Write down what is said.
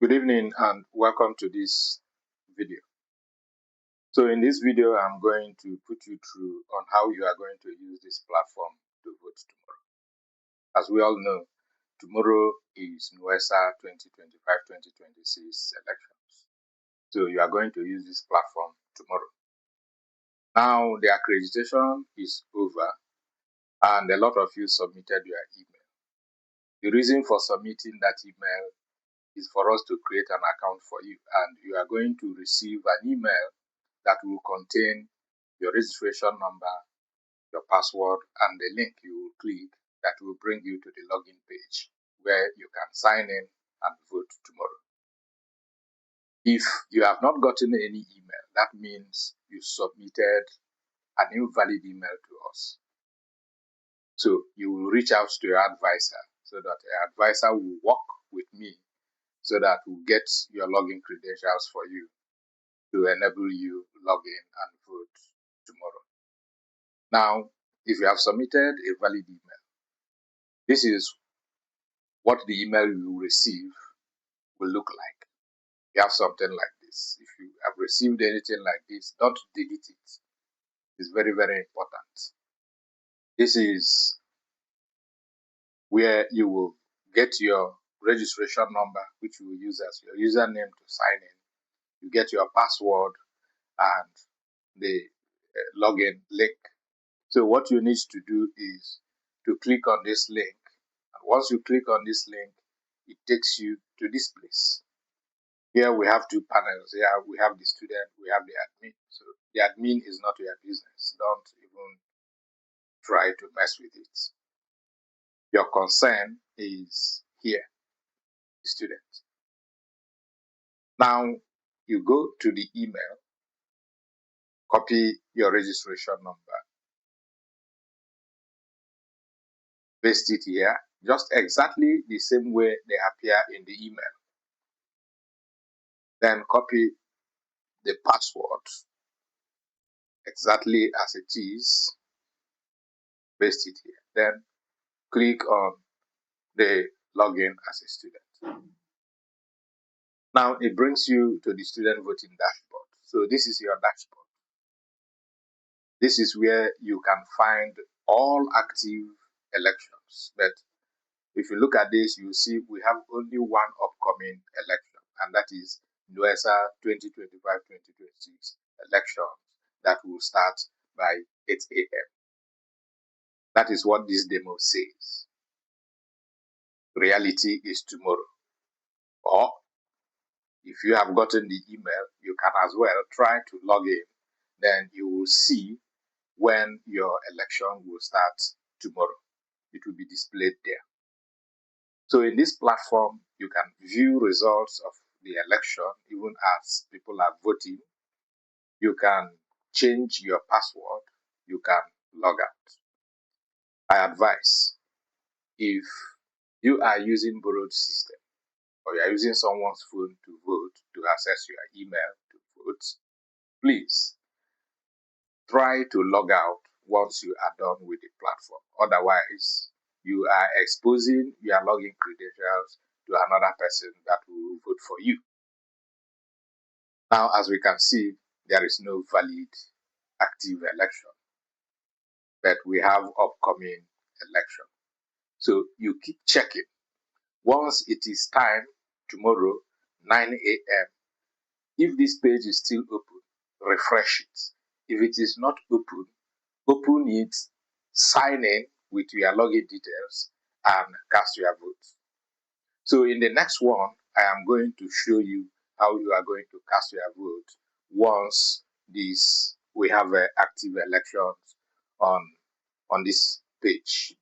Good evening and welcome to this video. So in this video, I'm going to put you through on how you are going to use this platform to vote tomorrow. As we all know, tomorrow is NUESA 2025-2026 elections. So you are going to use this platform tomorrow. Now the accreditation is over and a lot of you submitted your email. The reason for submitting that email is for us to create an account for you, and you are going to receive an email that will contain your registration number, your password, and the link you will click that will bring you to the login page where you can sign in and vote tomorrow. If you have not gotten any email, that means you submitted an invalid email to us. So you will reach out to your advisor so that your advisor will work with me so that we'll get your login credentials for you to enable you log in and vote tomorrow. Now, if you have submitted a valid email, this is what the email you will receive will look like. You have something like this. If you have received anything like this, don't delete it. It's very, very important. This is where you will get your registration number, which you will use as your username to sign in. You get your password and the login link. So what you need to do is to click on this link. And once you click on this link, it takes you to this place. Here we have two panels. Here we have the student, we have the admin. So the admin is not your business. Don't even try to mess with it. Your concern is here, the student. Now you go to the email, copy your registration number, paste it here, just exactly the same way they appear in the email. Then copy the password exactly as it is, paste it here. Then click on the login as a student. Now it brings you to the student voting dashboard. So this is your dashboard. This is where you can find all active elections. But if you look at this, you see we have only one upcoming election, and that is NUESA 2025-2026 election that will start by 8 a.m. That is what this demo says. Reality is tomorrow. Or if you have gotten the email, you can as well try to log in. Then you will see when your election will start tomorrow. It will be displayed there. So in this platform, you can view results of the election even as people are voting. You can change your password. You can log out. I advise, if you are using borrowed system or you are using someone's phone to vote, to access your email to vote, please try to log out once you are done with the platform. Otherwise, you are exposing your login credentials to another person that will vote for you. Now, as we can see, there is no valid active election, but we have upcoming election. So you keep checking. Once it is time, tomorrow, 9 a.m., if this page is still open, refresh it. If it is not open, open it, sign in with your login details, and cast your vote. So in the next one, I am going to show you how you are going to cast your vote once we have active elections on this page.